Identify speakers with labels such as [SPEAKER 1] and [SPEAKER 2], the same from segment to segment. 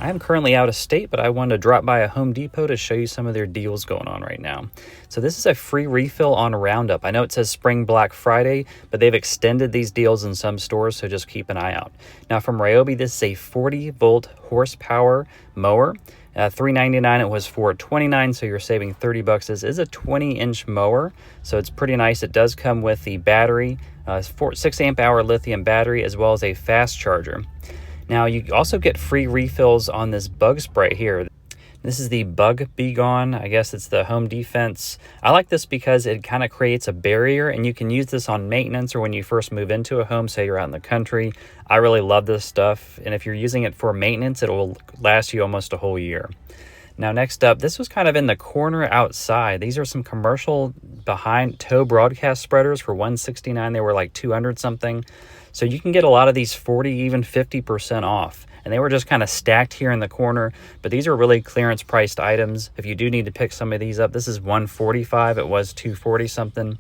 [SPEAKER 1] I am currently out of state, but I wanted to drop by a Home Depot to show you some of their deals going on right now. So this is a free refill on Roundup. I know it says Spring Black Friday, but they've extended these deals in some stores, so just keep an eye out. Now from Ryobi, this is a 40-volt horsepower mower. $3.99, it was $4.29, so you're saving 30 bucks. This is a 20-inch mower, so it's pretty nice. It does come with the battery, 6 amp hour lithium battery, as well as a fast charger. Now you also get free refills on this bug spray here. This is the Bug Be Gone. I guess it's the Home Defense. I like this because it kind of creates a barrier, and you can use this on maintenance or when you first move into a home, say you're out in the country. I really love this stuff, and if you're using it for maintenance, it will last you almost a whole year. Now next up, this was kind of in the corner outside. These are some commercial behind tow broadcast spreaders for $169. They were like 200 something. So you can get a lot of these 40, even 50% off. And they were just kind of stacked here in the corner, but these are really clearance priced items. If you do need to pick some of these up, this is $145. It was $240 something.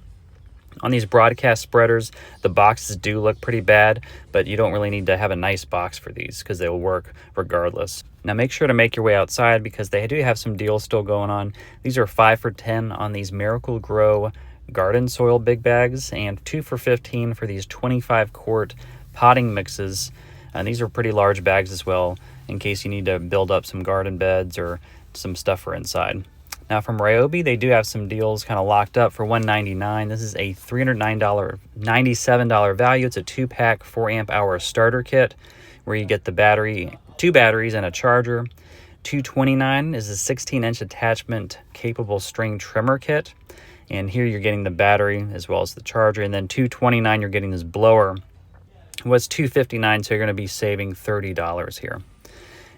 [SPEAKER 1] On these broadcast spreaders, the boxes do look pretty bad, but you don't really need to have a nice box for these because they'll work regardless. Now make sure to make your way outside because they do have some deals still going on. These are 5 for $10 on these Miracle Grow garden soil big bags and 2 for $15 for these 25 quart potting mixes. And these are pretty large bags as well in case you need to build up some garden beds or some stuff for inside. Now from Ryobi, they do have some deals kind of locked up for $199. This is a $397 value. It's a 2-pack 4 amp hour starter kit where you get the battery, 2 batteries and a charger. $229 is a 16-inch attachment capable string trimmer kit. And here you're getting the battery as well as the charger. And then $229, you're getting this blower. It was $259, so you're going to be saving $30 here.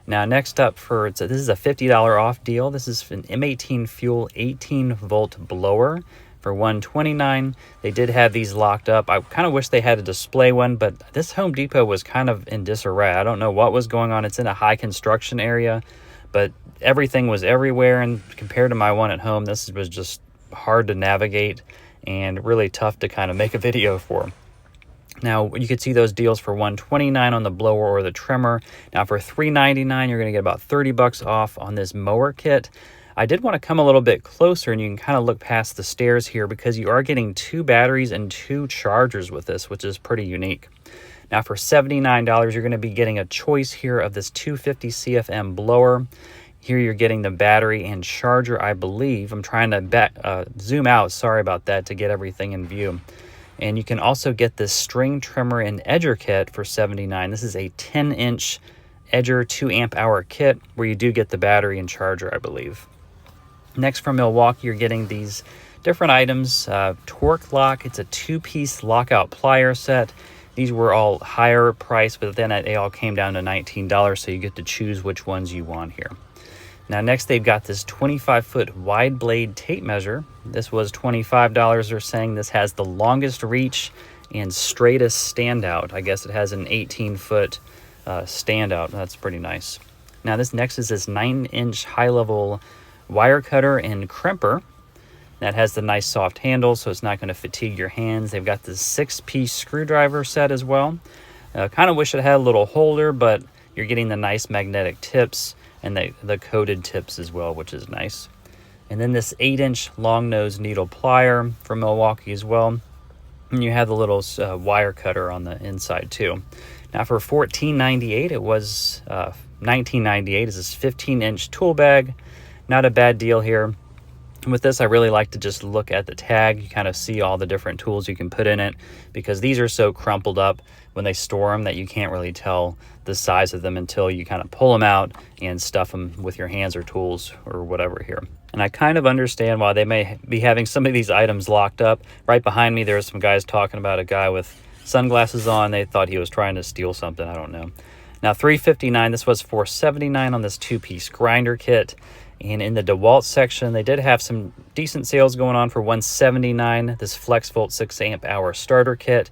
[SPEAKER 1] Now next up, this is a $50 off deal. This is an M18 Fuel 18-volt blower for $129. They did have these locked up. I kind of wish they had a display one, but this Home Depot was kind of in disarray. I don't know what was going on. It's in a high construction area, but everything was everywhere, and compared to my one at home, this was just hard to navigate and really tough to kind of make a video for. Now you could see those deals for $129 on the blower or the trimmer. Now for $399, you're going to get about 30 bucks off on this mower kit. I did want to come a little bit closer, and you can kind of look past the stairs here because you are getting 2 batteries and 2 chargers with this, which is pretty unique. Now for $79, you're going to be getting a choice here of this 250 CFM blower. Here you're getting the battery and charger, I believe. I'm trying to zoom out, sorry about that, to get everything in view. And you can also get this string trimmer and edger kit for $79. This is a 10-inch edger 2 amp hour kit where you do get the battery and charger, I believe. Next from Milwaukee, you're getting these different items. Torque lock, it's a 2-piece lockout plier set. These were all higher priced, but then they all came down to $19, so you get to choose which ones you want here. Now next they've got this 25-foot wide blade tape measure. This was $25. They're saying this has the longest reach and straightest standout. I guess it has an 18-foot standout. That's pretty nice. Now this next is this 9-inch high-level wire cutter and crimper. That has the nice soft handle, so it's not going to fatigue your hands. They've got this 6-piece screwdriver set as well. Kind of wish it had a little holder, but you're getting the nice magnetic tips and the coated tips as well, which is nice. And then this 8-inch long nose needle plier from Milwaukee as well. And you have the little wire cutter on the inside too. Now for $14.98, it was $19.98 is this 15-inch tool bag. Not a bad deal here. With this, I really like to just look at the tag. You kind of see all the different tools you can put in it because these are so crumpled up when they store them that you can't really tell the size of them until you kind of pull them out and stuff them with your hands or tools or whatever here. And I kind of understand why they may be having some of these items locked up. Right behind me, there's some guys talking about a guy with sunglasses on. They thought he was trying to steal something. I don't know. Now $359, this was $479 on this 2-piece grinder kit. And in the DeWalt section, they did have some decent sales going on for $179, this FlexVolt 6 amp hour starter kit.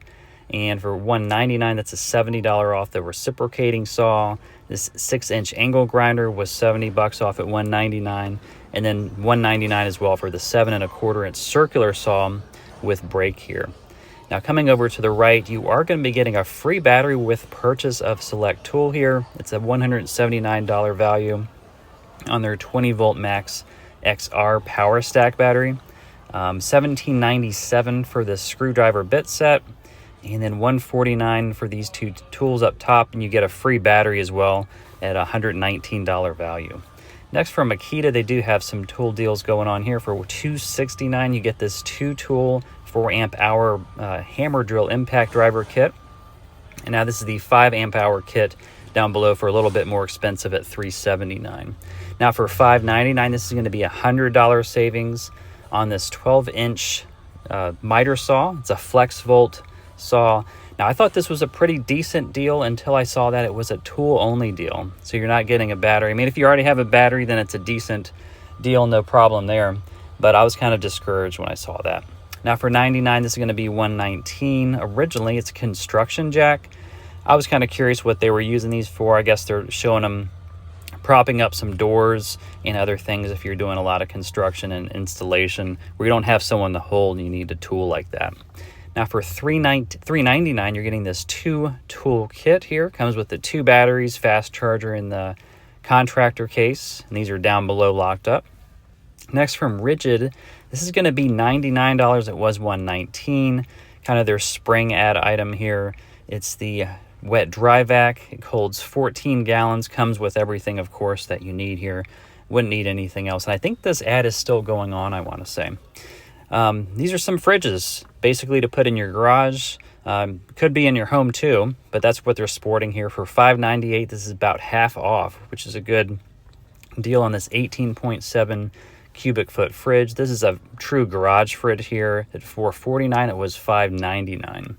[SPEAKER 1] And for $199, that's a $70 off the reciprocating saw. This 6-inch angle grinder was 70 bucks off at $199. And then $199 as well for the 7 1/4 inch circular saw with brake here. Now coming over to the right, you are going to be getting a free battery with purchase of select tool here. It's a $179 value on their 20 volt max XR power stack battery. $17.97 for the screwdriver bit set, and then $149 for these two tools up top, and you get a free battery as well at a $119 value. Next, from Makita, they do have some tool deals going on here. For $269, you get this 2-tool 4 amp hour hammer drill impact driver kit. And now this is the 5 amp hour kit down below for a little bit more expensive at $379. Now for $599, this is going to be $100 savings on this 12-inch miter saw. It's a flex volt saw. Now I thought this was a pretty decent deal until I saw that it was a tool only deal. So you're not getting a battery. I mean, if you already have a battery, then it's a decent deal, no problem there. But I was kind of discouraged when I saw that. Now for $99, this is going to be $119. Originally, it's a construction jack. I was kind of curious what they were using these for. I guess they're showing them propping up some doors and other things if you're doing a lot of construction and installation where you don't have someone to hold and you need a tool like that. Now for $399, you're getting this 2-tool kit here. Comes with the 2 batteries, fast charger in the contractor case, and these are down below locked up. Next, from Rigid, this is going to be $99. It was $119. Kind of their spring ad item here. It's the wet dry vac. It holds 14 gallons. Comes with everything, of course, that you need here. Wouldn't need anything else. And I think this ad is still going on, I want to say. These are some fridges, basically to put in your garage. Could be in your home too, but that's what they're sporting here for $598. This is about half off, which is a good deal on this 18.7 cubic foot fridge. This is a true garage fridge here. At $449, it was $599.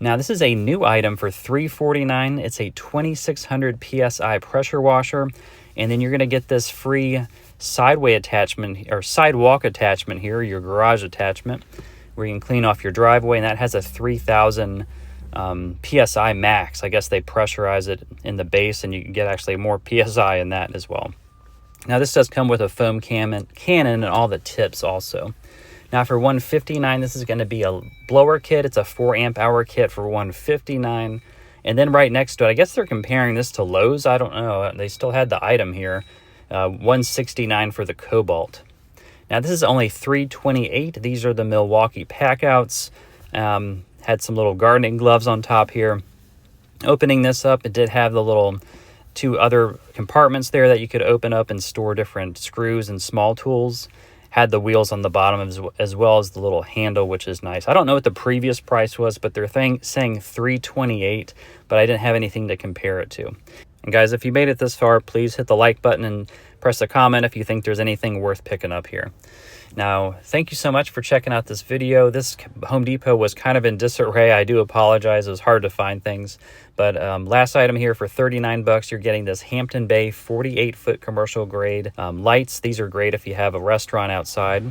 [SPEAKER 1] Now this is a new item for $349. It's a 2600 PSI pressure washer, and then you're going to get this free sideway attachment or sidewalk attachment here, your garage attachment, where you can clean off your driveway, and that has a 3000 PSI max. I guess they pressurize it in the base, and you can get actually more PSI in that as well. Now this does come with a foam cannon and all the tips also. Now for $159, this is going to be a blower kit. It's a 4 amp hour kit for $159. And then right next to it, I guess they're comparing this to Lowe's. I don't know. They still had the item here. $169 for the Cobalt. Now this is only $328. These are the Milwaukee packouts. Had some little gardening gloves on top here. Opening this up, it did have the little 2 other compartments there that you could open up and store different screws and small tools. Had the wheels on the bottom as well as the little handle, which is nice. I don't know what the previous price was, but they're saying $328, but I didn't have anything to compare it to. And guys, if you made it this far, please hit the like button and press a comment if you think there's anything worth picking up here. Now, thank you so much for checking out this video. This Home Depot was kind of in disarray. I do apologize. It was hard to find things. But last item here for $39, you're getting this Hampton Bay 48-foot commercial grade lights. These are great if you have a restaurant outside.